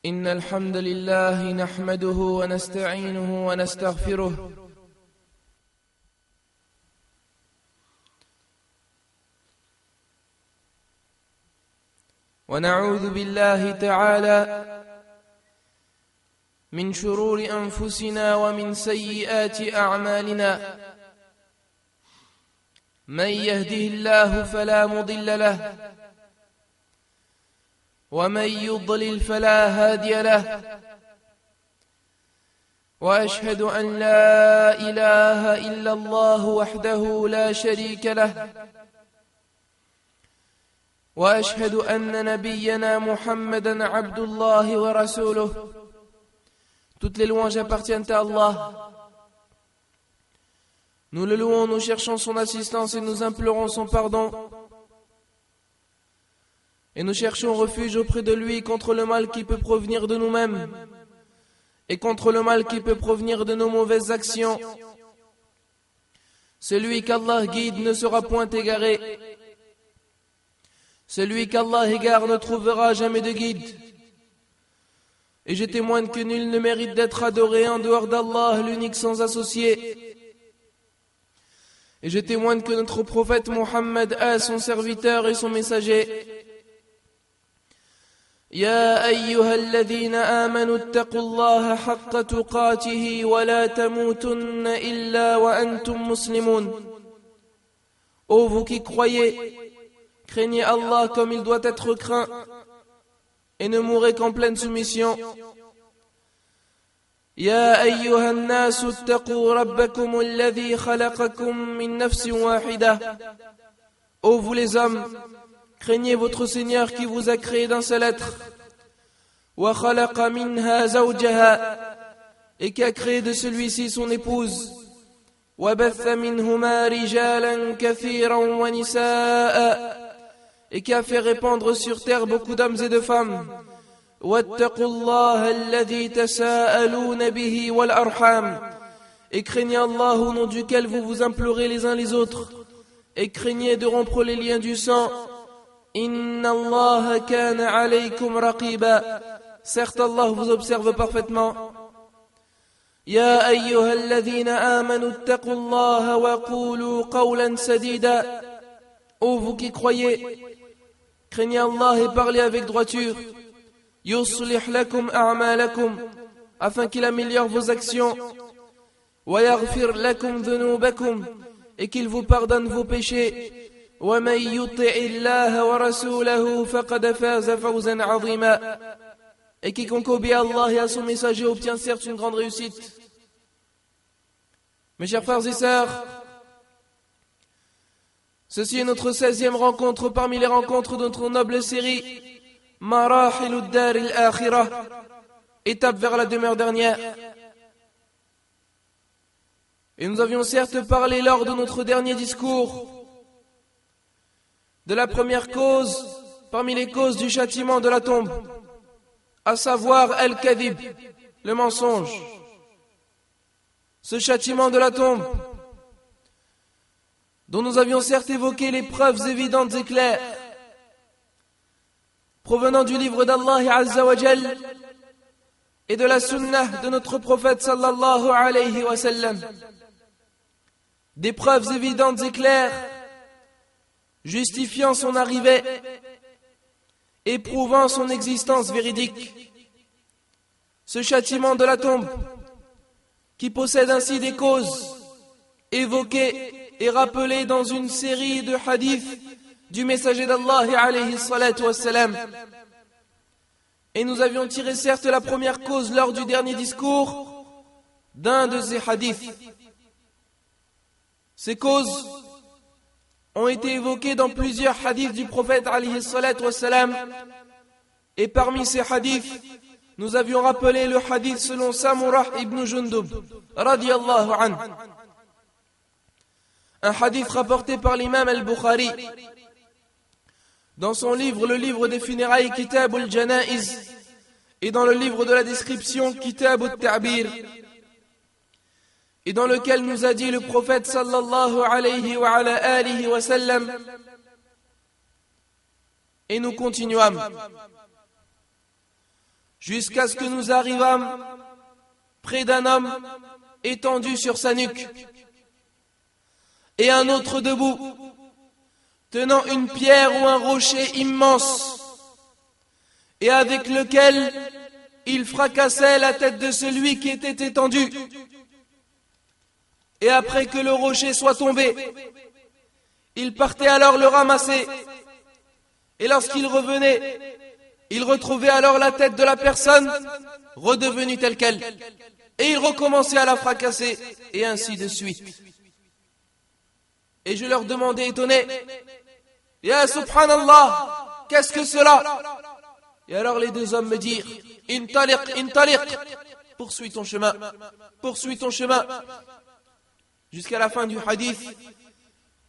إن الحمد لله نحمده ونستعينه ونستغفره ونعوذ بالله تعالى من شرور أنفسنا ومن سيئات أعمالنا من يهده الله فلا مضل له ومن يضلل فلا هادي له وأشهد أن لا إله إلا الله وحده لا شريك له وأشهد أن نبينا محمدا عبد الله ورسوله. Toutes les louanges appartiennent à Allah. Nous le louons, nous cherchons son assistance et nous implorons son pardon. Et nous cherchons refuge auprès de lui contre le mal qui peut provenir de nous-mêmes et contre le mal qui peut provenir de nos mauvaises actions. Celui qu'Allah guide ne sera point égaré. Celui qu'Allah égare ne trouvera jamais de guide. Et je témoigne que nul ne mérite d'être adoré en dehors d'Allah, l'unique sans associé. Et je témoigne que notre prophète Mohammed est son serviteur et son messager. يا أيها الذين آمنوا اتقوا الله حق تقاته ولا تموتن إلا وأنتم مسلمون. Ô vous qui croyez, craignez Allah comme il doit être craint et ne mourrez qu'en pleine soumission. يا أيها الناس اتقوا ربكم الذي خلقكم من نفس واحدة. Ô vous les hommes, craignez votre Seigneur qui vous a créé d'un seul être. وخلق منها زوجها. Et qui a créé de celui-ci son épouse. وبث منهما رجالا كثيرا ونساء. Et qui a fait répandre sur terre beaucoup d'hommes et de femmes. واتقوا الله الذي تساءلون به والأرحام. Et craignez Allah au nom duquel vous vous implorez les uns les autres. Et craignez de rompre les liens du sang. Inna Allah kana alaykum raqiba. Certes Allah vous observe parfaitement. Ya ayyuhal ladhina amanu ittaqu Allah wa qulu qawlan sadida. Ô vous qui croyez, craignez Allah et parlez avec droiture. Yuslih lakum a'malakum, afin qu'il améliore vos actions. Wa yaghfir lakum dhunubakum, et qu'il vous pardonne vos péchés. وَمَنْ يُطِعِ اللَّهَ وَرَسُولَهُ فَقَدْ فَازَ فَوْزًا عَظِيمًا. Et quiconque obéit à Allah et à son messager obtient certes une grande réussite. Mes chers frères et sœurs, ceci est notre 16e rencontre parmi les rencontres de notre noble série Marahil ad-Dar al-Akhirah, étape vers la demeure dernière. Et nous avions certes parlé lors de notre dernier discours de la première cause parmi les causes du châtiment de la tombe, à savoir Al-Kadhib, le mensonge. Ce châtiment de la tombe, dont nous avions certes évoqué les preuves évidentes et claires, provenant du livre d'Allah Azza wa Jal et de la sunnah de notre prophète sallallahu alayhi wa sallam. Des preuves évidentes et claires justifiant son arrivée et prouvant son existence véridique. Ce châtiment de la tombe, qui possède ainsi des causes évoquées et rappelées dans une série de hadiths du messager d'Allah alayhi salatu wassalam. Et nous avions tiré certes la première cause lors du dernier discours d'un de ces hadiths. Ces causes ont été évoqués dans plusieurs hadiths du prophète alayhi salatu wassalam. Et parmi ces hadiths, nous avions rappelé le hadith selon Samurah ibn Jundub radiyallahu anhu. Un hadith rapporté par l'imam al-Bukhari dans son livre, le livre des funérailles Kitab al-Janaiz, et dans le livre de la description Kitab al-Ta'bir, et dans lequel nous a dit le prophète sallallahu alayhi wa ala alihi wa sallam. Et nous continuâmes. jusqu'à ce que nous arrivâmes près d'un homme étendu sur sa nuque, et un autre debout, tenant une pierre ou un rocher immense, et avec lequel il fracassait la tête de celui qui était étendu. Et après que le rocher soit tombé, il partait alors le ramasser, et lorsqu'il revenait, il retrouvait alors la tête de la personne redevenue telle qu'elle, et il recommençait à la fracasser, et ainsi de suite. Et je leur demandais étonné, « Ya subhanallah, qu'est-ce que cela ?» Et alors les deux hommes me dirent, « Intaliq, intaliq, poursuis ton chemin, poursuis ton chemin. » Jusqu'à la fin du hadith,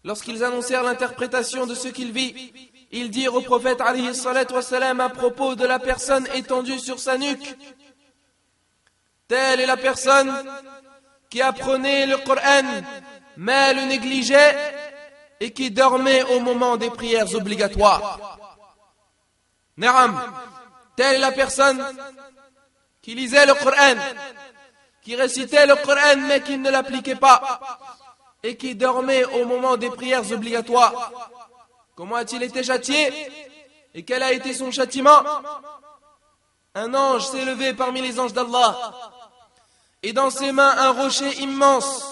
lorsqu'ils annoncèrent l'interprétation de ce qu'ils vit, ils dirent au prophète alayhi salatu wassalam à propos de la personne étendue sur sa nuque, « Telle est la personne qui apprenait le Coran, mais le négligeait et qui dormait au moment des prières obligatoires. » Naam, telle est la personne qui lisait le Coran, qui récitait le Coran mais qui ne l'appliquait pas, et qui dormait au moment des prières obligatoires. Comment a-t-il été châtié? Et quel a été son châtiment? Un ange s'est levé parmi les anges d'Allah, et dans ses mains un rocher immense,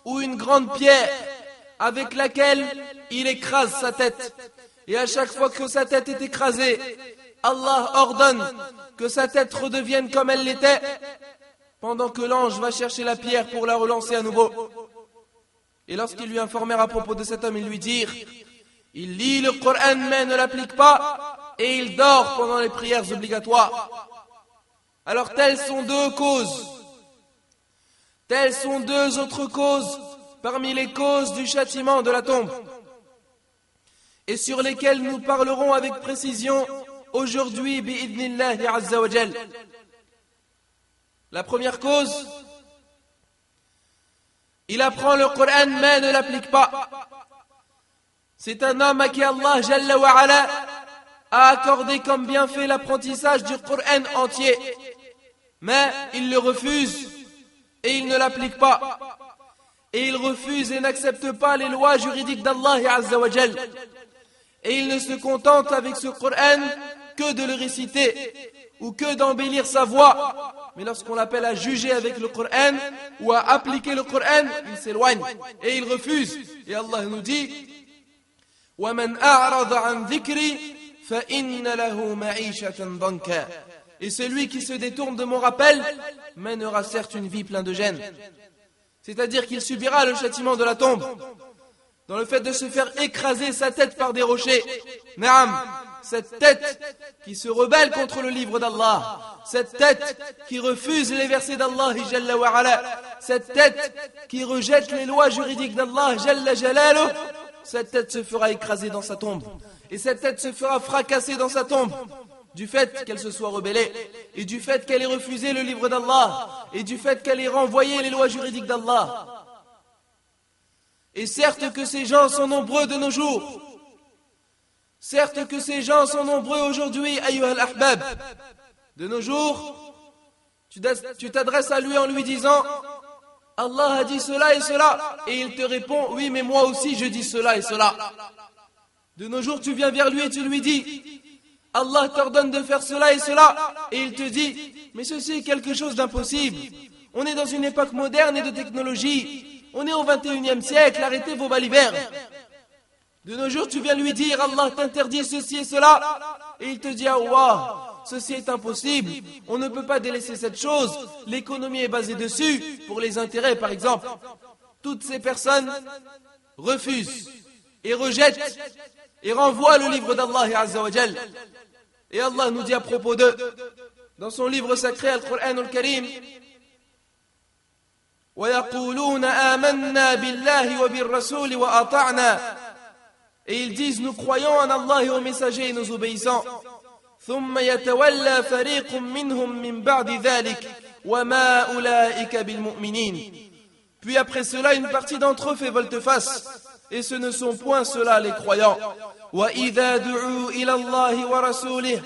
ou une grande pierre, avec laquelle il écrase sa tête. Et à chaque fois que sa tête est écrasée, Allah ordonne que sa tête redevienne comme elle l'était, pendant que l'ange va chercher la pierre pour la relancer à nouveau. Et lorsqu'ils lui informèrent à propos de cet homme, ils lui dirent, il lit le Coran mais ne l'applique pas, et il dort pendant les prières obligatoires. Alors telles sont deux causes. Telles sont deux autres causes parmi les causes du châtiment de la tombe, et sur lesquelles nous parlerons avec précision aujourd'hui bi'idnillahi azza wa jal. La première cause, il apprend le Coran mais ne l'applique pas. C'est un homme à qui Allah Jalla wa Ala a accordé comme bienfait l'apprentissage du Coran entier, mais il le refuse et il ne l'applique pas. Et il refuse et n'accepte pas les lois juridiques d'Allah Azza wa Jal. Et il ne se contente avec ce Coran que de le réciter ou que d'embellir sa voix. Mais lorsqu'on l'appelle à juger avec le Coran ou à appliquer le Coran, il s'éloigne et il refuse. Et Allah nous dit, وَمَنْ أَعْرَضَ عَنْ ذِكْرِي فَإِنَّ لَهُ مَعِيشَةً ضَنْكًا. Et celui qui se détourne de mon rappel mènera certes une vie pleine de gêne. C'est-à-dire qu'il subira le châtiment de la tombe, dans le fait de se faire écraser sa tête par des rochers. Naam, cette tête qui se rebelle contre le livre d'Allah, cette tête qui refuse les versets d'Allah Jalla wa Ala, cette tête qui rejette les lois juridiques d'Allah Jalla Jalaluh, cette tête se fera écraser dans sa tombe. Et cette tête se fera fracasser dans sa tombe, du fait qu'elle se soit rebellée, et du fait qu'elle ait refusé le livre d'Allah, et du fait qu'elle ait renvoyé les lois juridiques d'Allah. Et certes que ces gens sont nombreux de nos jours, certes que ces gens sont nombreux aujourd'hui, ayyuha al-ahbab. De nos jours, tu t'adresses à lui en lui disant, Allah a dit cela et cela, et il te répond, oui mais moi aussi je dis cela et cela. De nos jours tu viens vers lui et tu lui dis, Allah t'ordonne de faire cela et cela, et il te dit, mais ceci est quelque chose d'impossible. On est dans une époque moderne et de technologie. On est au 21e siècle, arrêtez vos balivernes. De nos jours, tu viens lui dire, Allah t'interdit ceci et cela, et il te dit, ah ouah, ceci est impossible. On ne peut pas délaisser cette chose. L'économie est basée dessus, pour les intérêts par exemple. Toutes ces personnes refusent et rejettent et renvoient le livre d'Allah Azza wa Jal. Et Allah nous dit à propos d'eux, dans son livre sacré, Al-Qur'an al-Karim, وَيَقُولُونَ آمَنَّا بِاللَّهِ وَبِالرَّسُولِ وَأَطَعْنَا. Et ils disent, nous croyons en Allah et aux messagers et nous obéissons. ثُمَّ يَتَوَلَّى فَرِيقٌ مِّنْهُمْ مِّن بَعْدِ ذَلِكَ وَمَا أُولَئِكَ بِالْمُؤْمِنِينَ. Puis après cela, une partie d'entre eux fait volte-face, et ce ne sont point ceux-là les croyants. وَإِذَا دُعُوا إِلَى اللَّهِ وَرَسُولِهِ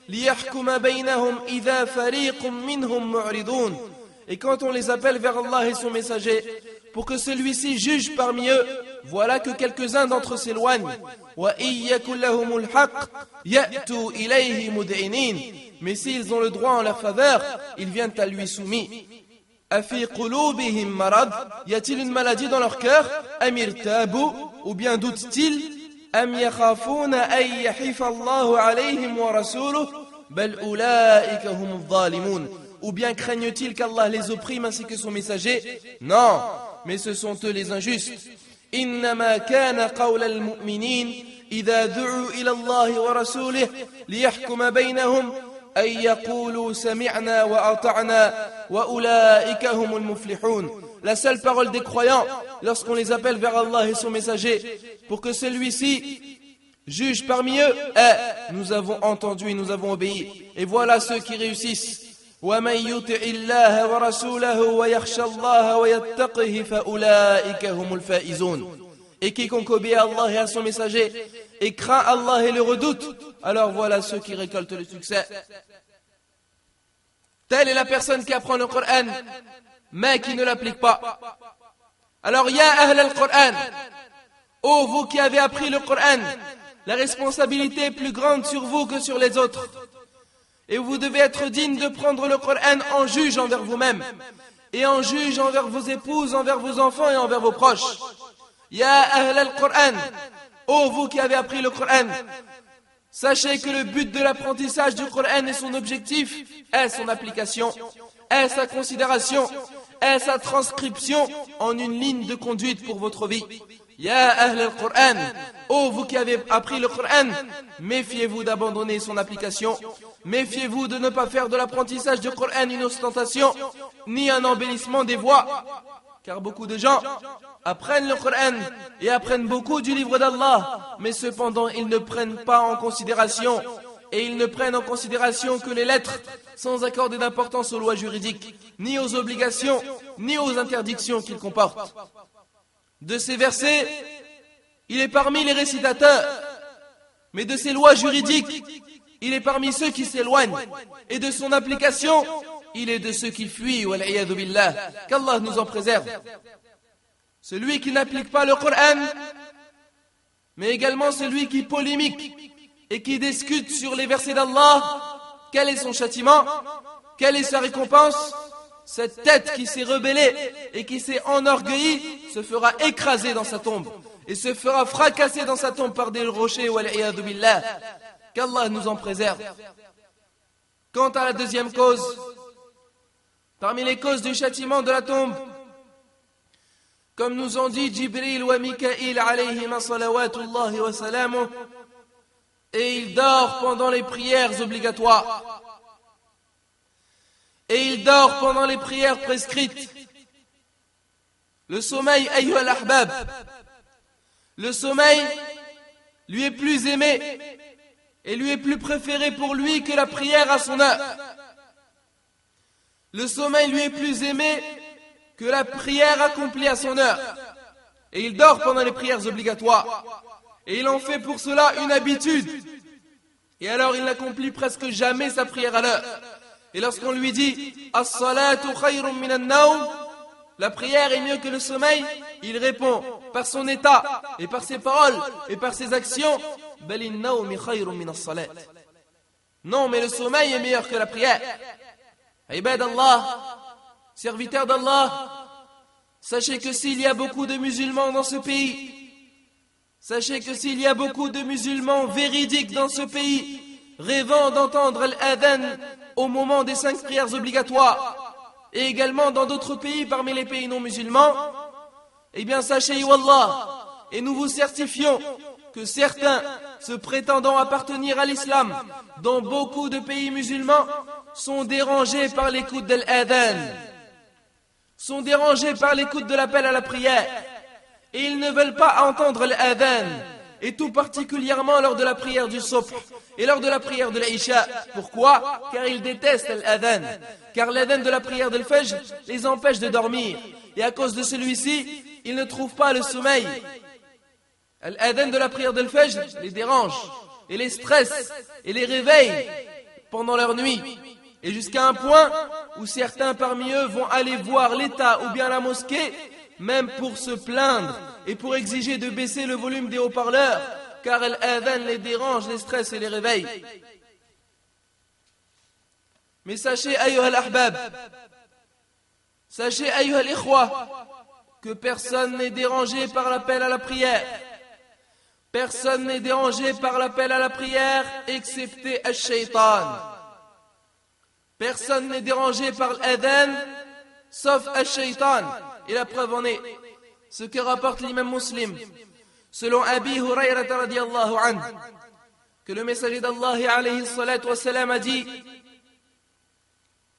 ليحكم بينهم إذا فريق منهم معرضون. Et quand on les appelle vers Allah et son messager, pour que celui-ci juge parmi eux, voilà que quelques-uns d'entre eux s'éloignent. Mais s'ils ont le droit en leur faveur, ils viennent à lui soumis. Y a-t-il une maladie dans leur cœur? Ou bien doutent-ils? Ou bien craignent-ils qu'Allah les opprime ainsi que son messager? Non, mais ce sont eux les injustes. إنما كان قول المؤمنين إذا دعوا إلى الله ورسوله ليحكم بينهم أن يقولوا سمعنا وأطعنا وأولئك هم المفلحون. La seule parole des croyants, lorsqu'on les appelle vers Allah et son messager, pour que celui-ci juge parmi eux, nous avons entendu et nous avons obéi. Et voilà ceux qui réussissent. ومن يطع الله ورسوله ويخشى الله ويتقه فأولئك هم الفائزون. Et quiconque obéit à Allah et à son messager et craint Allah et le redoute, alors voilà ceux qui récoltent le succès. Telle est la personne qui apprend le Coran mais qui ne l'applique pas. Alors ya ahl al-Qur'an, ô vous qui avez appris le Coran, la responsabilité est plus grande sur vous que sur les autres. Et vous devez être digne de prendre le Coran en juge envers vous-même, et en juge envers vos épouses, envers vos enfants et envers vos proches. Ya ahl al-Qur'an, ô vous qui avez appris le Coran, sachez que le but de l'apprentissage du Coran et son objectif est son application, est sa considération, est sa transcription en une ligne de conduite pour votre vie. Ya ahl al-Qur'an, ô vous qui avez appris le Coran, méfiez-vous d'abandonner son application. Méfiez-vous de ne pas faire de l'apprentissage du Coran une ostentation, ni un embellissement des voix. Car beaucoup de gens apprennent le Coran et apprennent beaucoup du livre d'Allah, mais cependant ils ne prennent pas en considération, et ils ne prennent en considération que les lettres, sans accorder d'importance aux lois juridiques, ni aux obligations, ni aux interdictions qu'ils comportent. De ces versets, il est parmi les récitateurs, mais de ces lois juridiques, il est parmi ceux qui s'éloignent, et de son application, il est de ceux qui fuient, wal'iyadu billah, qu'Allah nous en préserve. Celui qui n'applique pas le Coran, mais également celui qui polémique et qui discute sur les versets d'Allah, quel est son châtiment? Quelle est sa récompense? Cette tête qui s'est rebellée et qui s'est enorgueillie se fera écraser dans sa tombe et se fera fracasser dans sa tombe par des rochers, wal'iyadu billah. Qu'Allah nous en préserve. Quant à la deuxième cause, parmi les causes du châtiment de la tombe, comme nous ont dit Jibril wa Mikaïl alayhima salawatullahi wa salamuh, et il dort pendant les prières obligatoires, et il dort pendant les prières prescrites. Le sommeil, ayyuha al-ahbab, le sommeil lui est plus aimé et lui est plus préféré pour lui que la prière à son heure. Le sommeil lui est plus aimé que la prière accomplie à son heure. Et il dort pendant les prières obligatoires. Et il en fait pour cela une habitude. Et alors il n'accomplit presque jamais sa prière à l'heure. Et lorsqu'on lui dit « As-salatu khayrun minan nawm » la prière est mieux que le sommeil, il répond par son état et par ses paroles et par ses actions « Balin nawmi khayrun min as-salat » Non, mais le sommeil est meilleur que la prière. Ibad Allah, serviteurs d'Allah, sachez que s'il y a beaucoup de musulmans dans ce pays, sachez que s'il y a beaucoup de musulmans véridiques dans ce pays, rêvant d'entendre l'adhan au moment des 5 prières obligatoires, et également dans d'autres pays parmi les pays non musulmans, eh bien sachez, Wallah, et nous vous certifions que certains, se prétendant appartenir à l'islam, dans beaucoup de pays musulmans, sont dérangés par l'écoute de l'adhan, sont dérangés par l'écoute de l'appel à la prière, et ils ne veulent pas entendre l'adhan, et tout particulièrement lors de la prière du subh et lors de la prière de l'Isha. Pourquoi? Car ils détestent l'adhan, car l'adhan de la prière de l'Fajr les empêche de dormir, et à cause de celui-ci, ils ne trouvent pas le sommeil. L'adhan de la prière de l'Fajr les dérange, et les stresse, et les réveille, pendant leur nuit, et jusqu'à un point où certains parmi eux vont aller voir l'État ou bien la mosquée, même pour se plaindre et pour exiger de baisser le volume des haut-parleurs, car l'adhan les dérange, les stresse et les réveille. Mais sachez, ayyuha al-ahbab, sachez, ayyuha al-ikhwa, que personne n'est dérangé par l'appel à la prière. Personne n'est dérangé par l'appel à la prière, excepté al-shaytan. Personne n'est dérangé par l'adhan, sauf al-shaytan. Et la preuve en est ce que rapporte l'imam Muslim, selon Abi Hurayra radiyallahu anhu, que le messager d'Allah alayhi salatu wassalam a dit: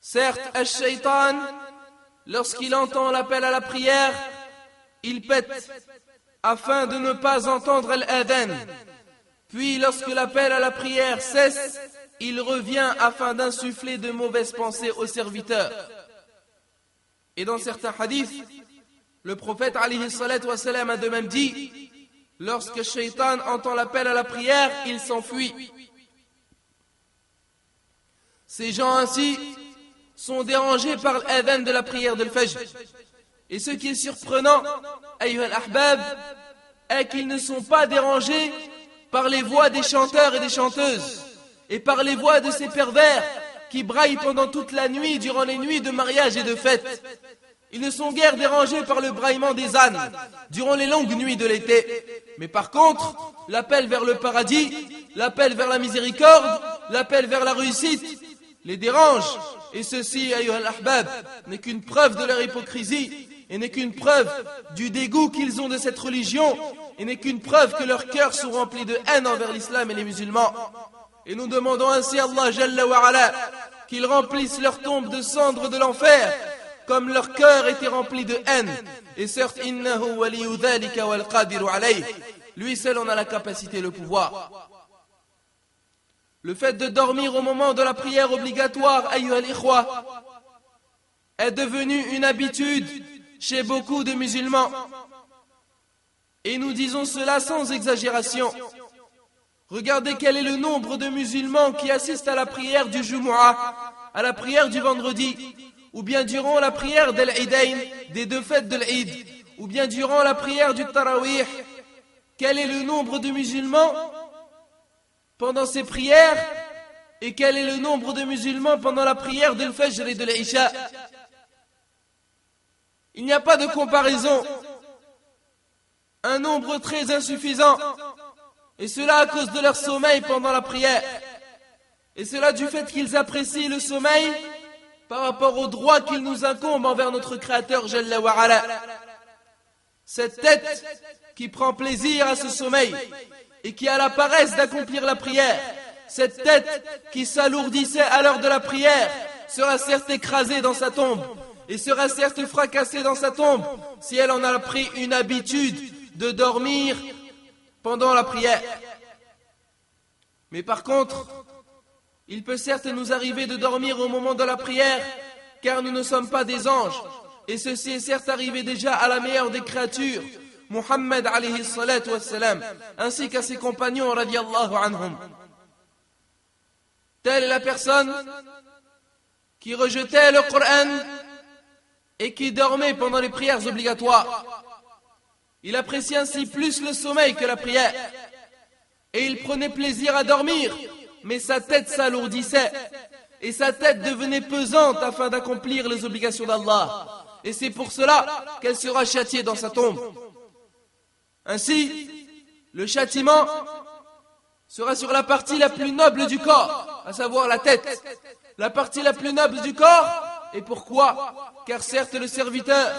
certes, al-shaytan, lorsqu'il entend l'appel à la prière, il pète afin de ne pas entendre l'adhan. Puis lorsque l'appel à la prière cesse, il revient afin d'insuffler de mauvaises pensées aux serviteurs. Et dans certains hadiths, le prophète alayhi salatu wassalam a de même dit: lorsque le shaitan entend l'appel à la prière, il s'enfuit. Ces gens ainsi sont dérangés par l'adhan de la prière de l'Fajr. Et ce qui est surprenant, ayyuha al-ahbab, est qu'ils ne sont pas dérangés par les voix des chanteurs et des chanteuses, et par les voix de ces pervers qui braillent pendant toute la nuit durant les nuits de mariage et de fête. Ils ne sont guère dérangés par le braillement des ânes durant les longues nuits de l'été. Mais par contre, l'appel vers le paradis, l'appel vers la miséricorde, l'appel vers la réussite les dérange. Et ceci, ayyuha al-ahbab, n'est qu'une preuve de leur hypocrisie, et n'est qu'une preuve du dégoût qu'ils ont de cette religion, et n'est qu'une preuve que leurs cœurs sont remplis de haine envers l'islam et les musulmans. Et nous demandons ainsi à Allah Jalla wa Ala qu'il remplisse leur tombe de cendres de l'enfer, comme leur cœur était rempli de haine. Et certes, innahu waliyu dhalika wal qadiru alayh. Lui seul en a la capacité et le pouvoir. Le fait de dormir au moment de la prière obligatoire, ayyuha al-ikhwa, est devenu une habitude chez beaucoup de musulmans. Et nous disons cela sans exagération. Regardez quel est le nombre de musulmans qui assistent à la prière du Jumu'ah, à la prière du vendredi, ou bien durant la prière d'Al-Idayn, des deux fêtes de l'Eid, ou bien durant la prière du Tarawih. Quel est le nombre de musulmans pendant ces prières, et quel est le nombre de musulmans pendant la prière de l'Fajr et de l'Isha? Il n'y a pas de comparaison. Un nombre très insuffisant. Et cela à cause de leur sommeil pendant la prière. Et cela du fait qu'ils apprécient le sommeil par rapport au droit qu'il nous incombe envers notre Créateur Jalla wa Ala. Cette tête qui prend plaisir à ce sommeil et qui a la paresse d'accomplir la prière, cette tête qui s'alourdissait à l'heure de la prière, sera certes écrasée dans sa tombe et sera certes fracassée dans sa tombe si elle en a pris une habitude de dormir pendant la prière. Mais par contre, il peut certes nous arriver de dormir au moment de la prière, car nous ne sommes pas des anges, et ceci est certes arrivé déjà à la meilleure des créatures, Muhammad alayhi salatu wassalam, ainsi qu'à ses compagnons radiyallahu anhum. Telle est la personne qui rejetait le Coran et qui dormait pendant les prières obligatoires. Il appréciait ainsi plus le sommeil que la prière. Et il prenait plaisir à dormir, mais sa tête s'alourdissait. Et sa tête devenait pesante afin d'accomplir les obligations d'Allah. Et c'est pour cela qu'elle sera châtiée dans sa tombe. Ainsi, le châtiment sera sur la partie la plus noble du corps, à savoir la tête. La partie la plus noble du corps. Et pourquoi? Car certes le serviteur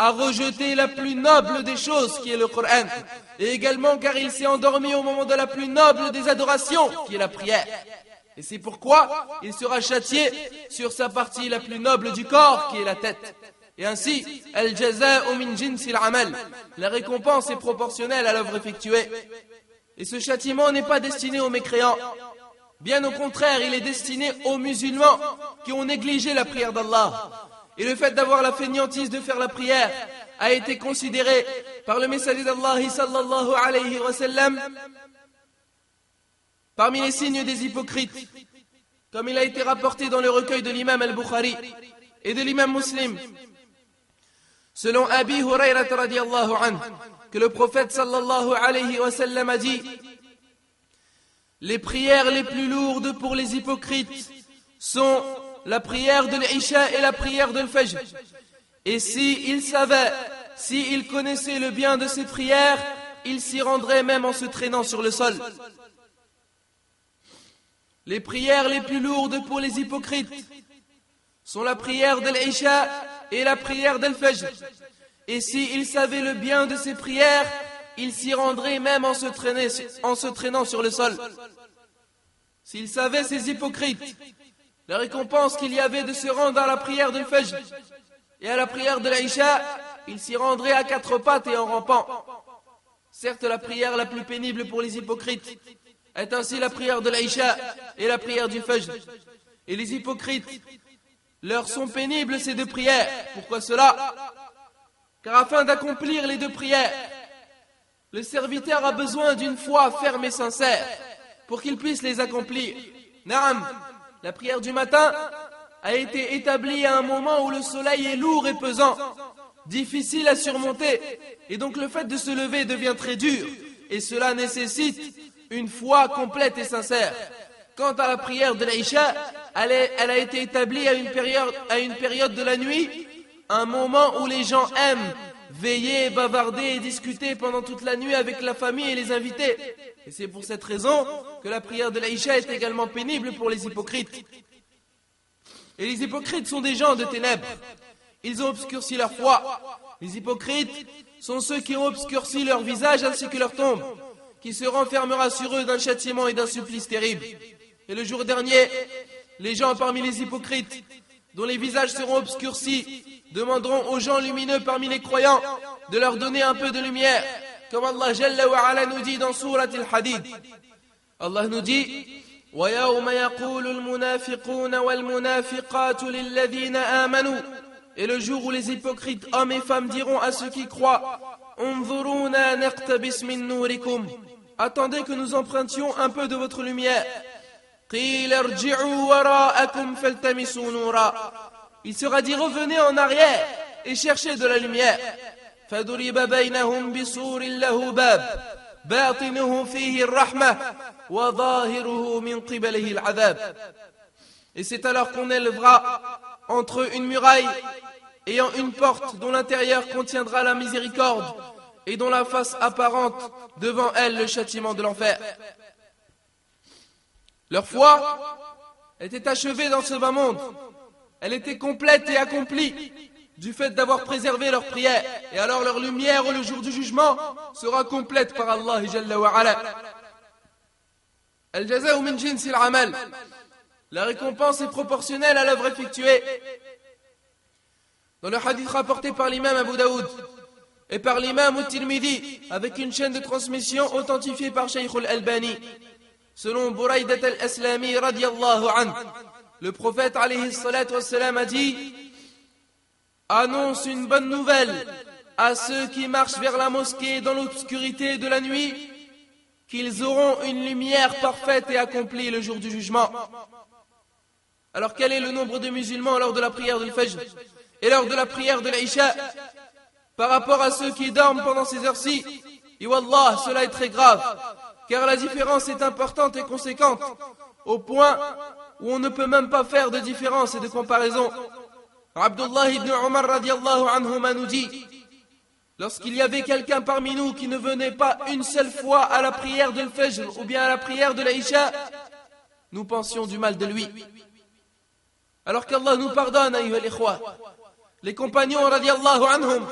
a rejeté la plus noble des choses qui est le Coran, et également car il s'est endormi au moment de la plus noble des adorations qui est la prière. Et c'est pourquoi il sera châtié sur sa partie la plus noble du corps qui est la tête. Et ainsi, al-jaza'u min jinsil amal, la récompense est proportionnelle à l'œuvre effectuée. Et ce châtiment n'est pas destiné aux mécréants. Bien au contraire, il est destiné aux musulmans qui ont négligé la prière d'Allah. Et le fait d'avoir la fainéantise de faire la prière a été considéré par le messager d'Allah sallallahu alayhi wa sallam parmi les signes des hypocrites. comme il a été rapporté dans le recueil de l'imam al-Bukhari et de l'imam Muslim, selon Abi Hurayrah radiyallahu anhu, que le prophète sallallahu alayhi wa sallam a dit: les prières les plus lourdes pour les hypocrites sont la prière de l'Isha et la prière de l'Fajr. Et s'ils savaient, s'ils connaissaient le bien de ces prières, ils s'y rendraient même en se traînant sur le sol. Les prières les plus lourdes pour les hypocrites sont la prière de l'Isha et la prière de l'Fajr. Et s'ils savaient le bien de ces prières, ils s'y rendraient même en se traînant sur le sol. S'ils savaient, ces hypocrites, la récompense qu'il y avait de se rendre à la prière de l'Fajr et à la prière de l'Isha, ils s'y rendraient à quatre pattes et en rampant. Certes, la prière la plus pénible pour les hypocrites est ainsi la prière de l'Isha et la prière du Fajr. Et les hypocrites, leur sont pénibles ces deux prières. Pourquoi cela? Car afin d'accomplir les deux prières, le serviteur a besoin d'une foi ferme et sincère pour qu'il puisse les accomplir. Naam, la prière du matin a été établie à un moment où le soleil est lourd et pesant, difficile à surmonter, et donc le fait de se lever devient très dur, et cela nécessite une foi complète et sincère. Quant à la prière de l'Isha, elle a été établie à une période de la nuit, un moment où les gens aiment veiller, bavarder et discuter pendant toute la nuit avec la famille et les invités. Et c'est pour cette raison que la prière de l'Isha est également pénible pour les hypocrites. Et les hypocrites sont des gens de ténèbres. Ils ont obscurci leur foi. Les hypocrites sont ceux qui ont obscurci leur visage ainsi que leur tombe, qui se renfermera sur eux d'un châtiment et d'un supplice terrible. Et le jour dernier, les gens parmi les hypocrites, dont les visages seront obscurcis, demanderont aux gens lumineux parmi les croyants de leur donner un peu de lumière, comme Allah Jalla wa Ala nous dit dans Surat al-Hadid. Allah nous dit: وَيَوْمَ يَقُولُ الْمُنَافِقُونَ وَالْمُنَافِقَاتُ لِلَّذِينَ آمَنُوا. Et le jour où les hypocrites hommes et femmes diront à ceux qui croient: انظرونا نقتبس من نوركم. Attendez que nous empruntions un peu de votre lumière. قيل ارجعوا وراءكم فالتمسوا نورا. Il sera dit: revenez en arrière et cherchez de la lumière. فضرب بينهم بسور له باب باطنه فيه الرحمة وظاهره من قبله العذاب. Et c'est alors qu'on élèvera entre eux une muraille ayant une porte dont l'intérieur contiendra la miséricorde et dont la face apparente devant elle le châtiment de l'enfer. Leur foi était achevée dans ce bas monde. Elle était complète et accomplie du fait d'avoir préservé leur prière. Et alors leur lumière au jour du jugement sera complète par Allah Jalla wa Ala. Al-jaza'u min jinsil amal. La récompense est proportionnelle à l'œuvre effectuée. Dans le hadith rapporté par l'imam Abu Daoud et par l'imam At-Tirmidhi, avec une chaîne de transmission authentifiée par Shaykh al-Albani, selon Buraydat al-Aslami radiyallahu anhu, le prophète alayhi salatu wassalam a dit: annonce une bonne nouvelle à ceux qui marchent vers la mosquée dans l'obscurité de la nuit, qu'ils auront une lumière parfaite et accomplie le jour du jugement. Alors quel est le nombre de musulmans lors de la prière de Fajr et lors de la prière de l'Isha par rapport à ceux qui dorment pendant ces heures-ci? Et wallah, cela est très grave, car la différence est importante et conséquente, au point où on ne peut même pas faire de différence et de comparaison. Abdullah ibn Umar radiallahu anhuma nous dit: lorsqu'il y avait quelqu'un parmi nous qui ne venait pas une seule fois à la prière de l'Fajr ou bien à la prière de l'Isha, nous pensions du mal de lui. Alors qu'Allah nous pardonne, ayyuhal ikhwa. Les compagnons radiallahu anhum,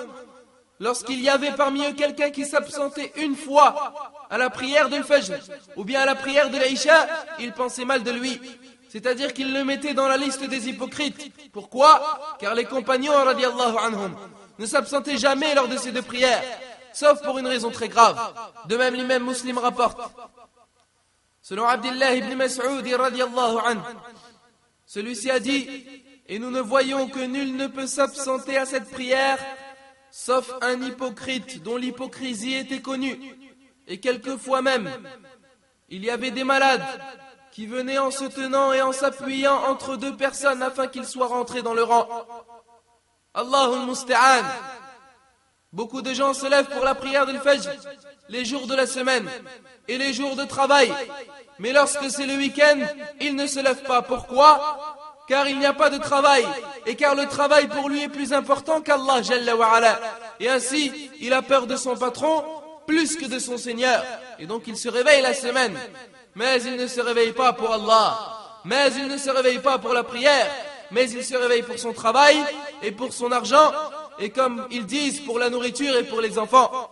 lorsqu'il y avait parmi eux quelqu'un qui s'absentait une fois à la prière de l'Fajr ou bien à la prière de l'Isha, ils pensaient mal de lui. C'est-à-dire qu'ils le mettaient dans la liste des hypocrites. Pourquoi? Car les compagnons radiallahu anhum ne s'absentaient jamais lors de ces deux prières, sauf pour une raison très grave. De même, l'imam Muslim rapporte, selon Abdullah ibn Mas'ud radiallahu anhu, celui-ci a dit: et nous ne voyons que nul ne peut s'absenter à cette prière, sauf un hypocrite dont l'hypocrisie était connue. Et quelquefois même, il y avait des malades qui venait en se tenant et en s'appuyant entre deux personnes afin qu'ils soient rentrés dans le rang. Allahul Musta'an. Beaucoup de gens se lèvent pour la prière de l'Fajr les jours de la semaine et les jours de travail. Mais lorsque c'est le week-end, ils ne se lèvent pas. Pourquoi ? Car il n'y a pas de travail. Et car le travail pour lui est plus important qu'Allah Jalla wa Ala. Et ainsi, il a peur de son patron plus que de son Seigneur. Et donc il se réveille la semaine. Mais il ne se réveille pas pour Allah. Mais il ne se réveille pas pour la prière. Mais il se réveille pour son travail et pour son argent. Et comme ils disent, pour la nourriture et pour les enfants.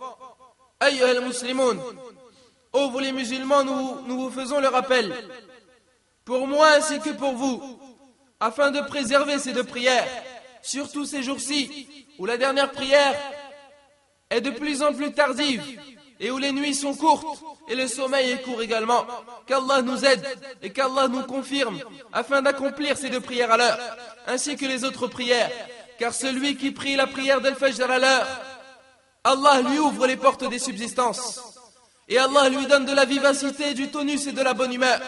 Ayyuha al-Muslimoun. Ô vous les musulmans, nous vous faisons le rappel. Pour moi ainsi que pour vous. Afin de préserver ces deux prières. Surtout ces jours-ci, où la dernière prière est de plus en plus tardive. Et où les nuits sont courtes. Et le sommeil est court également. Qu'Allah nous aide et qu'Allah nous confirme. Afin d'accomplir ces deux prières à l'heure. Ainsi que les autres prières. Car celui qui prie la prière d'Al-Fajr à l'heure, Allah lui ouvre les portes des subsistances. Et Allah lui donne de la vivacité, du tonus et de la bonne humeur.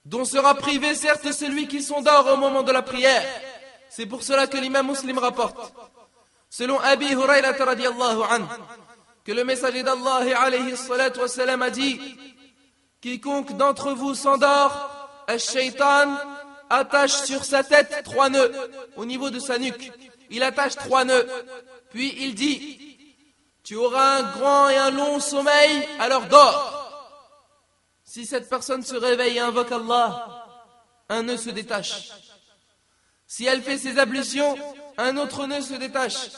Dont sera privé certes celui qui s'endort au moment de la prière. C'est pour cela que l'imam Muslim rapporte, selon Abi Hurayra radiyallahu anhu, que le messager d'Allah alayhi salatu wassalam a dit: quiconque d'entre vous s'endort, al-shaytan attache sur sa tête 3 nœuds au niveau de sa nuque. Il attache 3 nœuds. Puis il dit: tu auras un grand et un long sommeil, alors dors. Si cette personne se réveille et invoque Allah, un nœud se détache. Si elle fait ses ablutions, un autre nœud se détache.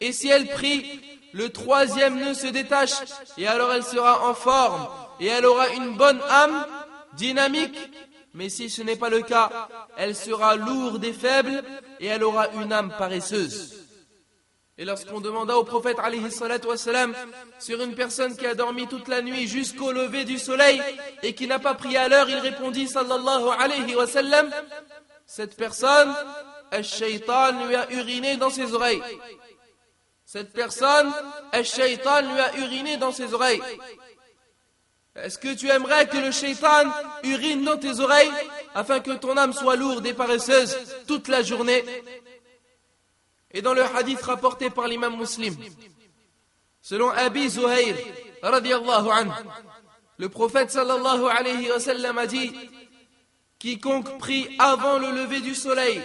Et si elle prie, le 3e nœud se détache. Et alors elle sera en forme. Et elle aura une bonne âme, dynamique. Mais si ce n'est pas le cas, elle sera lourde et faible. Et elle aura une âme paresseuse. Et lorsqu'on demanda au prophète alayhi salatu wassalam sur une personne qui a dormi toute la nuit jusqu'au lever du soleil et qui n'a pas prié à l'heure, il répondit sallallahu alayhi wa sallam: cette personne, al-shaytan lui a uriné dans ses oreilles. Cette personne, al-shaytan lui a uriné dans ses oreilles. Est-ce que tu aimerais que le shaytan urine dans tes oreilles afin que ton âme soit lourde et paresseuse toute la journée? Et dans le hadith rapporté par l'imam Muslim, selon Abi Zuhayr radiyallahu anhu, le prophète sallallahu alayhi wa sallam a dit: quiconque prie avant le lever du soleil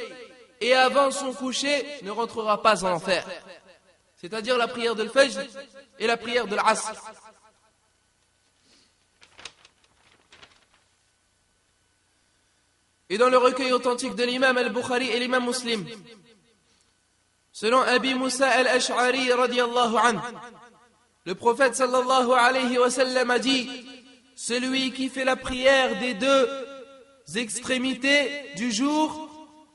et avant son coucher ne rentrera pas en enfer. C'est-à-dire la prière de l'Fajr et la prière de l'Asr. Et dans le recueil authentique de l'imam al-Bukhari et l'imam Muslim, selon Abi Moussa al-Ash'ari radiyallahu anhu, le prophète sallallahu alayhi wa sallam a dit: celui qui fait la prière des 2 extrémités du jour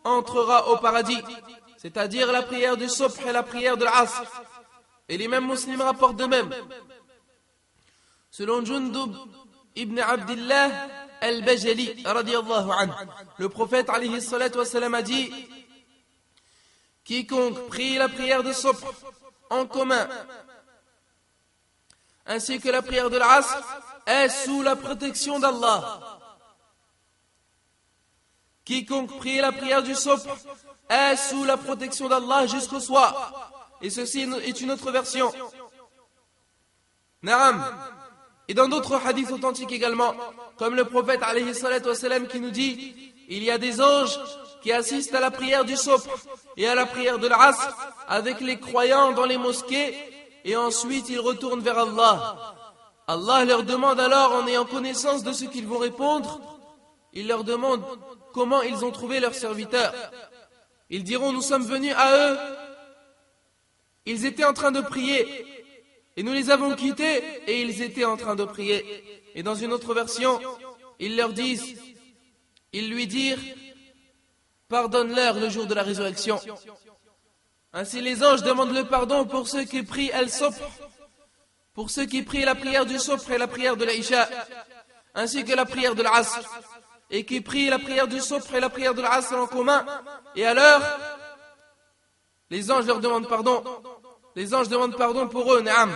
entrera au paradis. C'est-à-dire la prière du Subh et la prière de l'Asr. Et l'imam Muslim rapporte de même, selon Jundub ibn Abdillah al-Bajali radiyallahu anhu, le prophète alayhi salatu wa sallam a dit: quiconque prie la prière de Subh en commun ainsi que la prière de l'Asr est sous la protection d'Allah. Quiconque prie la prière du Subh est sous la protection d'Allah jusqu'au soir. Et ceci est une autre version. Naam. Et dans d'autres hadiths authentiques également, comme le prophète alayhi salatu wassalam qui nous dit: il y a des anges qui assistent à la prière du Subh et à la prière de l'Asr avec les croyants dans les mosquées, et ensuite ils retournent vers Allah. Allah leur demande alors, en ayant connaissance de ce qu'ils vont répondre, il leur demande comment ils ont trouvé leurs serviteurs. Ils diront: nous sommes venus à eux, ils étaient en train de prier, et nous les avons quittés, et ils étaient en train de prier. Et dans une autre version, ils lui dirent: pardonne-leur le jour de la résurrection. Ainsi les anges demandent le pardon pour ceux qui prient al-Subh, pour ceux qui prient la prière du Subh et la prière de l'Isha, ainsi que la prière de l'Asr, et qui prient la prière du Subh et la prière de l'Asr en commun. Et alors, les anges leur demandent pardon. Les anges demandent pardon pour eux, na'am.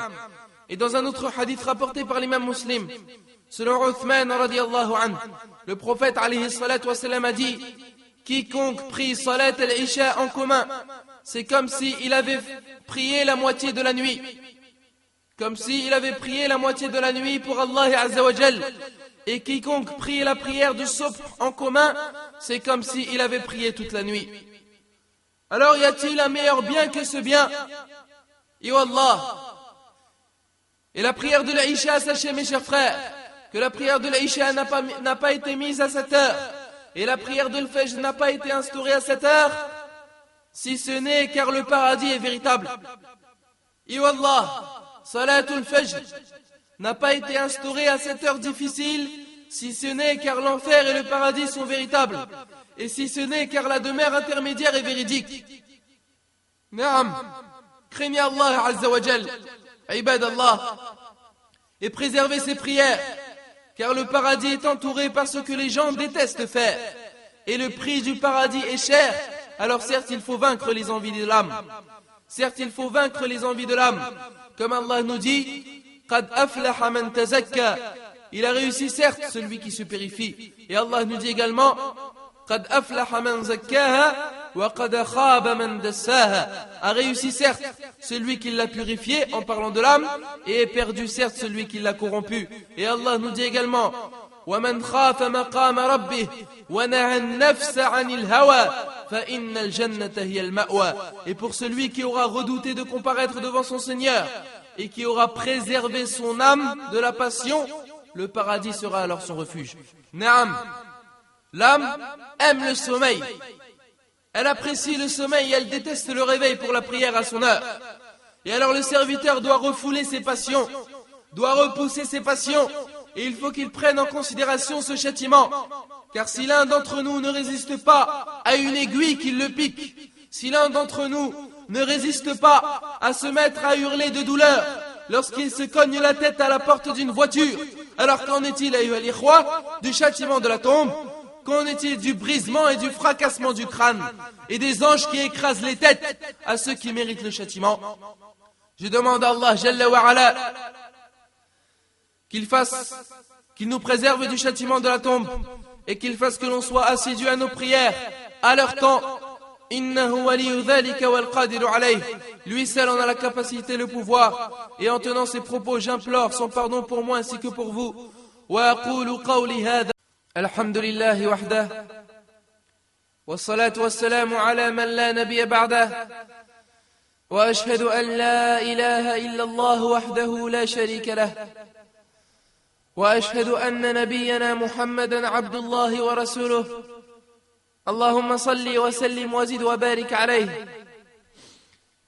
Et dans un autre hadith rapporté par l'imam Muslim, Selon Uthman radiyallahu anhu, le prophète alayhi salatu wassalam a dit: quiconque prie salat al-isha en commun, c'est comme s'il avait prié la moitié de la nuit. Comme s'il avait prié la moitié de la nuit pour Allah Azza wa Jal. Et quiconque prie la prière du subh en commun, c'est comme s'il avait prié toute la nuit. Alors y a-t-il un meilleur bien que ce bien? Et Wallah. Et la prière de l'Aïcha, sachez mes chers frères, que la prière de l'Aïcha n'a pas été mise à 7 heures. Et la prière de l'Fajr n'a pas été instaurée à 7 heures, si ce n'est car le paradis est véritable. Et Wallah, Salatul Fajr n'a pas été instaurée à 7 heures difficiles, si ce n'est car l'enfer et le paradis sont véritables, et si ce n'est car la demeure intermédiaire est véridique. Naam, craignez Allah Azza wa Jal, Ibad Allah, et préservez ses prières, car le paradis est entouré par ce que les gens détestent faire, et le prix du paradis est cher. Alors certes il faut vaincre les envies de l'âme, certes il faut vaincre les envies de l'âme, comme Allah nous dit: Qad aflaha man tazakka. Il a réussi certes celui qui se purifie. Et Allah nous dit également: Qad aflaha man zakkaha wa qad khaba man dassaha. A réussi certes celui qui l'a purifié en parlant de l'âme, et est perdu certes celui qui l'a corrompu. Et Allah nous dit également: wa man khafa maqama rabbih wa naha an-nafsa 'anil hawa fa innal jannata hiya al-ma'wa. Et pour celui qui aura redouté de comparaître devant son Seigneur et qui aura préservé son âme de la passion, le paradis sera alors son refuge. Naam, l'âme aime le sommeil. Elle apprécie le sommeil et elle déteste le réveil pour la prière à son heure. Et alors le serviteur doit refouler ses passions, doit repousser ses passions, et il faut qu'il prenne en considération ce châtiment. Car si l'un d'entre nous ne résiste pas à une aiguille qui le pique, si l'un d'entre nous ne résiste pas à se mettre à hurler de douleur lorsqu'il se cogne la tête à la porte d'une voiture, alors qu'en est-il, ayyuha al-ikhwa, du châtiment de la tombe? Qu'en est-il du brisement et du fracassement du crâne et des anges qui écrasent les têtes à ceux qui méritent le châtiment? Je demande à Allah Jalla wa Ala qu'il nous préserve du châtiment de la tombe et qu'il fasse que l'on soit assidu à nos prières à leur temps. Innahu waliyu dhalika wal qadiru alayh. Lui seul en a la capacité, le pouvoir. Et en tenant ces propos, j'implore son pardon pour moi ainsi que pour vous. Wa aqulu qawli hadha. Alhamdulillahi wahdah. Wa salatu wa salamu ala man la nabiyya ba'dah. Wa ashhadu an la ilaha illa Allah wahdahu la sharika lah. وأشهد أن نبينا محمدا عبد الله ورسوله اللهم صل وسلم وزد وبارك عليه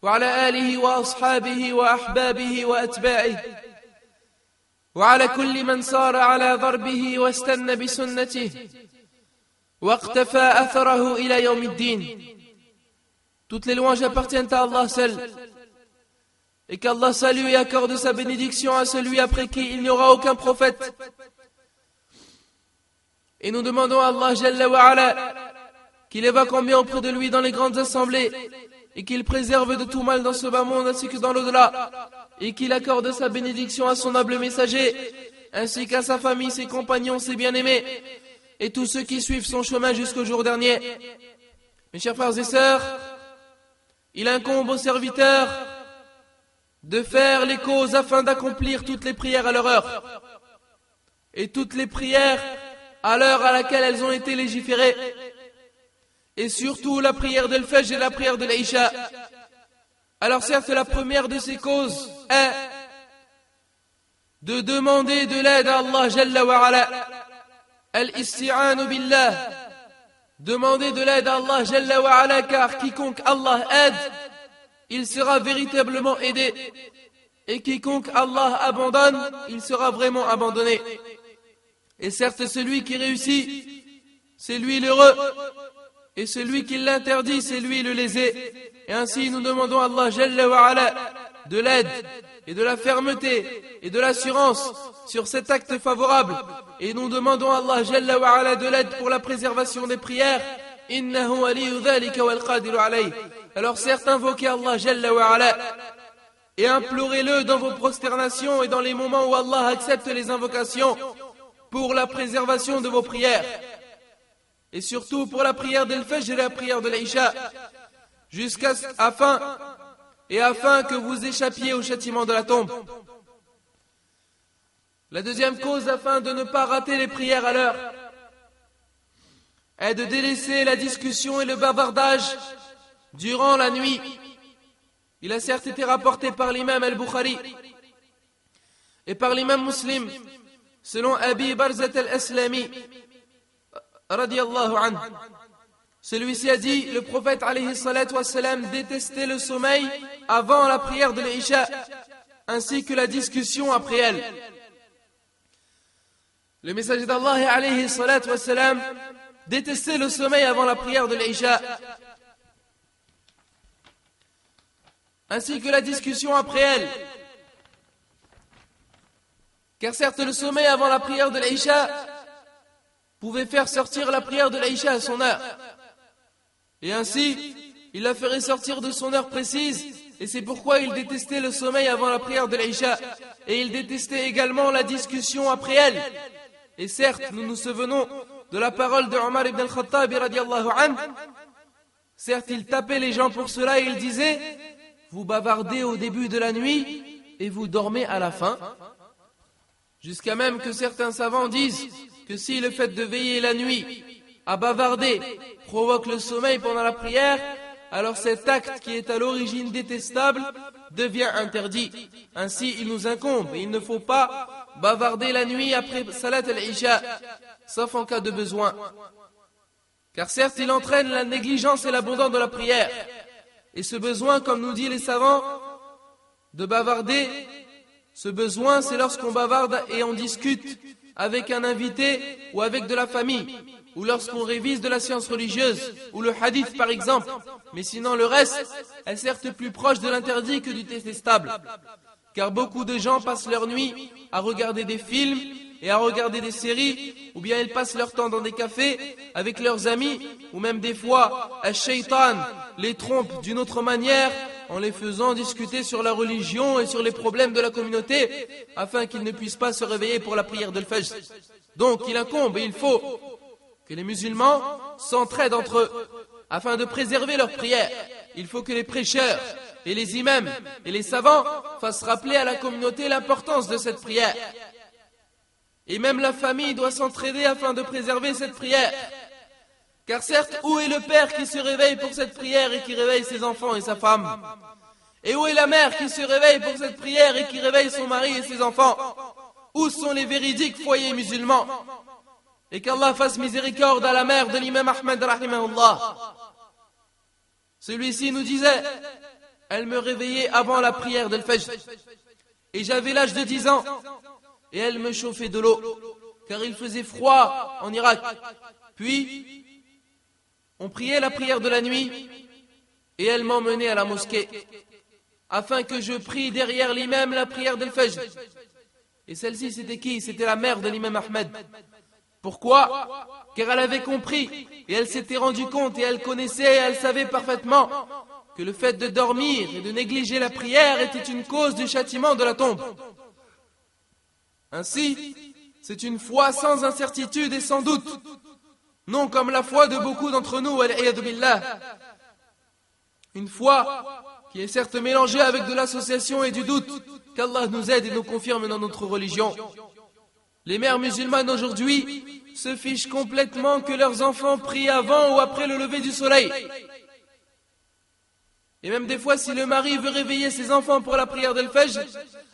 وعلى آله وأصحابه وأحبابه وأتباعه وعلى كل من صار على ضربه واستنى بسنته واقتفى أثره إلى يوم الدين. Toutes les louanges appartiennent à Allah seul. Et qu'Allah salue et accorde sa bénédiction à celui après qui il n'y aura aucun prophète. Et nous demandons à Allah Jalla wa Ala qu'il évoque en bien auprès de lui dans les grandes assemblées et qu'il préserve de tout mal dans ce bas monde ainsi que dans l'au-delà, et qu'il accorde sa bénédiction à son noble messager ainsi qu'à sa famille, ses compagnons, ses bien-aimés et tous ceux qui suivent son chemin jusqu'au jour dernier. Mes chers frères et sœurs, il incombe aux serviteurs de faire les causes afin d'accomplir toutes les prières à leur heure et toutes les prières à l'heure à laquelle elles ont été légiférées, et surtout la prière de l'Fajr et la prière de l'Aïcha. Alors certes, la première de ces causes est de demander de l'aide à Allah Jalla wa Ala, al-isti'anu billah, demander de l'aide à Allah Jalla wa Ala, car quiconque Allah aide, il sera véritablement aidé, et quiconque Allah abandonne, il sera vraiment abandonné. Et certes, celui qui réussit, c'est lui l'heureux, et celui qui l'interdit, c'est lui le lésé. Et ainsi nous demandons à Allah Jalla wa Ala de l'aide et de la fermeté et de l'assurance sur cet acte favorable, et nous demandons à Allah Jalla wa Ala de l'aide pour la préservation des prières. Innahu waliyu dhalika wal qadiru alayh. Alors certes, invoquez Allah Jalla wa Ala et implorez-le dans vos prosternations et dans les moments où Allah accepte les invocations, pour la préservation de vos prières. Et surtout pour la prière d'Al-Fajr et la prière de l'Aïcha, afin que vous échappiez au châtiment de la tombe. La deuxième cause, afin de ne pas rater les prières à l'heure, est de délaisser la discussion et le bavardage durant la nuit. Il a certes été rapporté par l'imam al-Bukhari et par l'imam Muslim, selon Abi Barzat al-Aslami, radiyallahu anhu. Celui-ci a dit, le prophète alayhi salatu wassalam détestait le sommeil avant la prière de l'Isha, ainsi que la discussion après elle. Le messager d'Allah alayhi salatu wassalam détestait le sommeil avant la prière de l'Isha, ainsi que la discussion après elle. Car certes, le sommeil avant la prière de l'Isha pouvait faire sortir la prière de l'Isha à son heure. Et ainsi, il la ferait sortir de son heure précise, et c'est pourquoi il détestait le sommeil avant la prière de l'Isha. Et il détestait également la discussion après elle. Et certes, nous nous souvenons de la parole de Omar ibn al-Khattab radiyallahu anhu. Certes, il tapait les gens pour cela et il disait, vous bavardez au début de la nuit et vous dormez à la fin. Jusqu'à même que certains savants disent que si le fait de veiller la nuit à bavarder provoque le sommeil pendant la prière, alors cet acte qui est à l'origine détestable devient interdit. Ainsi, il nous incombe et il ne faut pas bavarder la nuit après Salat al-Isha, sauf en cas de besoin. Car certes, il entraîne la négligence et l'abandon de la prière. Et ce besoin, comme nous disent les savants, de bavarder, ce besoin, c'est lorsqu'on bavarde et on discute avec un invité ou avec de la famille, ou lorsqu'on révise de la science religieuse, ou le hadith par exemple. Mais sinon le reste est certes plus proche de l'interdit que du détestable. Car beaucoup de gens passent leur nuit à regarder des films et à regarder des séries, ou bien ils passent leur temps dans des cafés avec leurs amis, ou même des fois, Al-Shaytan les trompe d'une autre manière en les faisant discuter sur la religion et sur les problèmes de la communauté, afin qu'ils ne puissent pas se réveiller pour la prière de l'Fajr. Donc il incombe et il faut que les musulmans s'entraident entre eux, afin de préserver leur prière. Il faut que les prêcheurs et les imams et les savants fassent rappeler à la communauté l'importance de cette prière. Et même la famille doit s'entraider afin de préserver cette prière. Car certes, où est le père qui se réveille pour cette prière et qui réveille ses enfants et sa femme? Et où est la mère qui se réveille pour cette prière et qui réveille son mari et ses enfants? Où sont les véridiques foyers musulmans? Et qu'Allah fasse miséricorde à la mère de l'imam Ahmed rahimahullah. Celui-ci nous disait, elle me réveillait avant la prière d'Al-Fajr. Et j'avais l'âge de 10 ans. Et elle me chauffait de l'eau, car il faisait froid en Irak. Puis, on priait la prière de la nuit, et elle m'emmenait à la mosquée, afin que je prie derrière l'imam la prière d'Al-Fajr. Et celle-ci, c'était qui? C'était la mère de l'imam Ahmed. Pourquoi? Car elle avait compris, et elle s'était rendue compte, et elle connaissait, et elle savait parfaitement que le fait de dormir et de négliger la prière était une cause du châtiment de la tombe. Ainsi, c'est une foi sans incertitude et sans doute, non comme la foi de beaucoup d'entre nous, wal-'iyadhu billah. Une foi qui est certes mélangée avec de l'association et du doute, qu'Allah nous aide et nous confirme dans notre religion. Les mères musulmanes aujourd'hui se fichent complètement que leurs enfants prient avant ou après le lever du soleil. Et même des fois, si le mari veut réveiller ses enfants pour la prière d'Al-Fajr,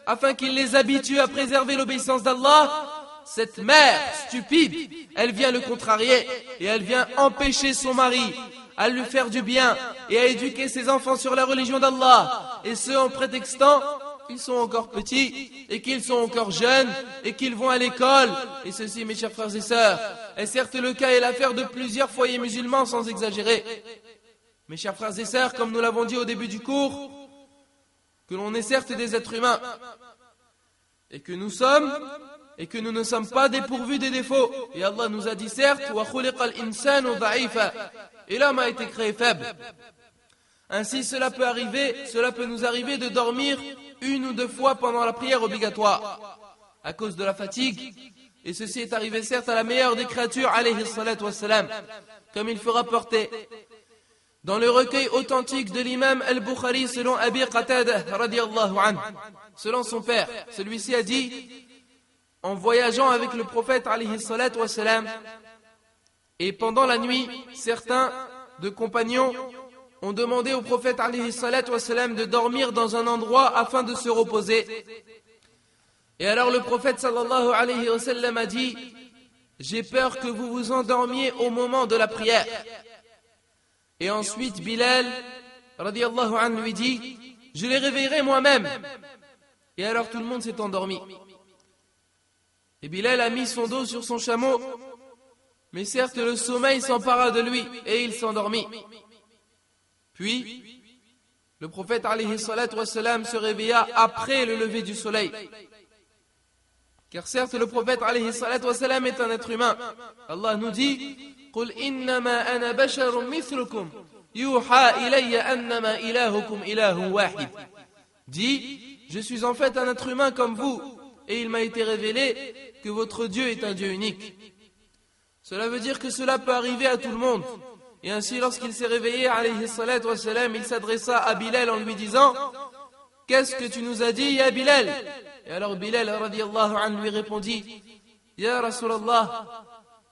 afin qu'il les habitue à préserver l'obéissance d'Allah, cette mère stupide, elle vient le contrarier et elle vient empêcher son mari à lui faire du bien et à éduquer ses enfants sur la religion d'Allah, et ce en prétextant qu'ils sont encore petits et qu'ils sont encore jeunes et qu'ils vont à l'école. Et ceci, mes chers frères et sœurs, est certes le cas et l'affaire de plusieurs foyers musulmans sans exagérer. Mes chers frères et sœurs, comme nous l'avons dit au début du cours, que l'on est certes des êtres humains et que nous ne sommes pas dépourvus des défauts. Et Allah nous a dit certes, et l'homme a été créé faible. Ainsi cela peut nous arriver de dormir une ou deux fois pendant la prière obligatoire, à cause de la fatigue Et ceci est arrivé certes à la meilleure des créatures, alayhi salatu wassalam, comme il faut rapporter dans le recueil authentique de l'imam al-Bukhari selon Abi Qatada radiyallahu anhu, selon son père. Celui-ci a dit, en voyageant avec le prophète alayhi salatu wassalam, et pendant la nuit, certains de compagnons ont demandé au prophète alayhi salatu wassalam de dormir dans un endroit afin de se reposer. Et alors le prophète sallallahu alayhi wa sallam a dit, j'ai peur que vous vous endormiez au moment de la prière. Et ensuite Bilal radiyallahu anhu lui dit, je les réveillerai moi-même. Et alors tout le monde s'est endormi. Et Bilal a mis son dos sur son chameau, mais certes le sommeil s'empara de lui et il s'endormit. Puis le prophète alayhi salatu wassalam se réveilla après le lever du soleil. Car certes le prophète alayhi salatu wassalam est un être humain. Allah nous dit, قُلْ إِنَّمَا أَنَا بَشَرٌ مِثْلُكُمْ يُوحَى إِلَيَّ أَنَّمَا إِلَهُكُمْ إِلَهٌ وَاحِدٌ. Dis, je suis en fait un être humain comme vous, et il m'a été révélé que votre Dieu est un Dieu unique. Cela veut dire que cela peut arriver à tout le monde. Et ainsi lorsqu'il s'est réveillé alayhi salatu wassalam, il s'adressa à Bilal en lui disant, qu'est-ce que tu nous as dit, ya Bilal? Et alors Bilal radiyallahu anhu lui répondit, ya Rasulallah,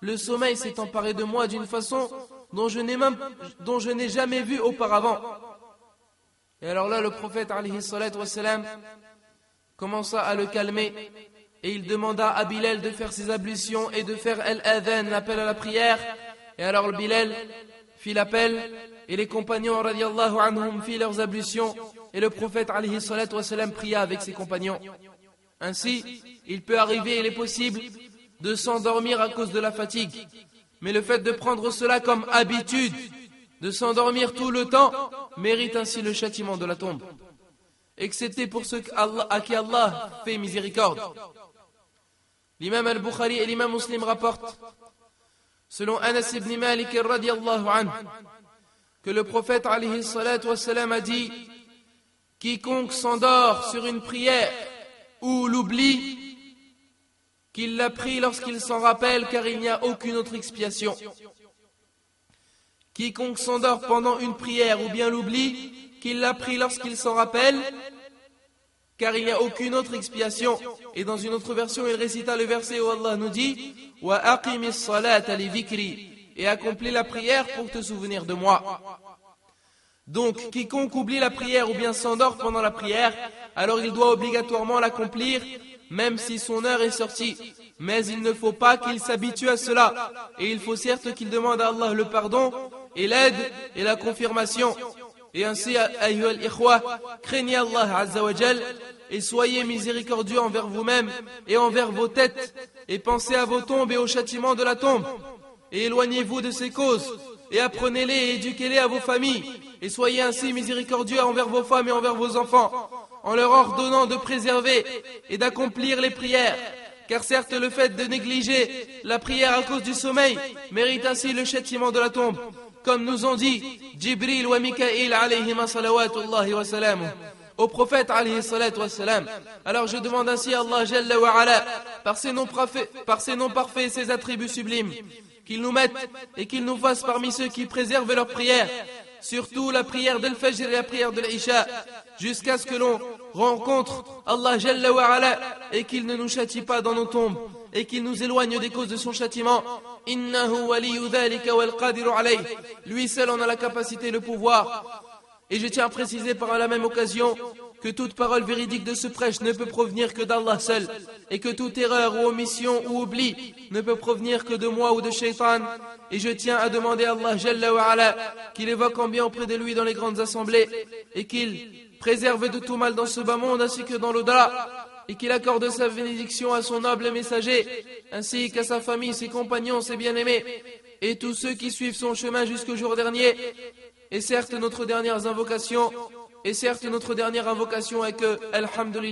le sommeil s'est emparé de moi d'une façon dont je n'ai jamais vu auparavant. Et alors là le prophète alayhi salatu wassalam commença à le calmer et il demanda à Bilal de faire ses ablutions et de faire al-adhan, l'appel à la prière. Et alors le Bilal fit l'appel et les compagnons radiyallahu anhum firent leurs ablutions et le prophète alayhi salatu wassalam pria avec ses compagnons. Ainsi, il peut arriver, il est possible de s'endormir à cause de la fatigue. Mais le fait de prendre cela comme habitude, de s'endormir tout le temps, mérite ainsi le châtiment de la tombe. Excepté pour ceux à qui Allah fait miséricorde. L'imam al-Bukhari et l'imam Muslim rapportent, selon Anas ibn Malik radiyallahu anhu, que le prophète alayhi salatu wassalam a dit, quiconque s'endort sur une prière ou l'oublie, qu'il l'a pris lorsqu'il s'en rappelle, car il n'y a aucune autre expiation. Quiconque s'endort pendant une prière ou bien l'oublie, qu'il l'a pris lorsqu'il s'en rappelle, car il n'y a aucune autre expiation. Et dans une autre version, il récita le verset où Allah nous dit, wa aqimis salata li dhikri, et accomplis la prière pour te souvenir de moi. Donc, quiconque oublie la prière ou bien s'endort pendant la prière, alors il doit obligatoirement l'accomplir, même si son heure est sortie. Mais il ne faut pas qu'il s'habitue à cela. Et il faut certes qu'il demande à Allah le pardon et l'aide et la confirmation. Et ainsi, ayyuha al-ikhwa, craignez Allah Azza wa Jal et soyez miséricordieux envers vous-même et envers vos têtes. Et pensez à vos tombes et au châtiment de la tombe. Et éloignez-vous de ces causes. Et apprenez-les et éduquez-les à vos familles. Et soyez ainsi miséricordieux envers vos femmes et envers vos enfants, en leur ordonnant de préserver et d'accomplir les prières. Car certes, le fait de négliger la prière à cause du sommeil mérite ainsi le châtiment de la tombe. Comme nous ont dit Jibril wa Mikaïl alayhima salawatullahi wa salamuh au prophète alayhi salatu wa salam. Alors je demande ainsi à Allah Jalla wa Ala, par ses noms parfaits et ses attributs sublimes, qu'il nous mette et qu'il nous fasse parmi ceux qui préservent leurs prières, surtout la prière d'Al-Fajr et la prière de l'Isha, jusqu'à ce que l'on rencontre Allah Jalla wa Ala et qu'il ne nous châtie pas dans nos tombes et qu'il nous éloigne des causes de son châtiment. Innahu waliyu dhalika wal qadiru alayh. Lui seul en a la capacité et le pouvoir. Et je tiens à préciser par la même occasion que toute parole véridique de ce prêche ne peut provenir que d'Allah seul, et que toute erreur ou omission ou oubli ne peut provenir que de moi ou de Shaitan. Et je tiens à demander à Allah Jalla wa Ala qu'il évoque en bien auprès de lui dans les grandes assemblées, et qu'il préserve de tout mal dans ce bas monde ainsi que dans l'au-delà, et qu'il accorde sa bénédiction à son noble messager, ainsi qu'à sa famille, ses compagnons, ses bien-aimés, et tous ceux qui suivent son chemin jusqu'au jour dernier. Et certes, notre dernière invocation est que, alhamdulillah,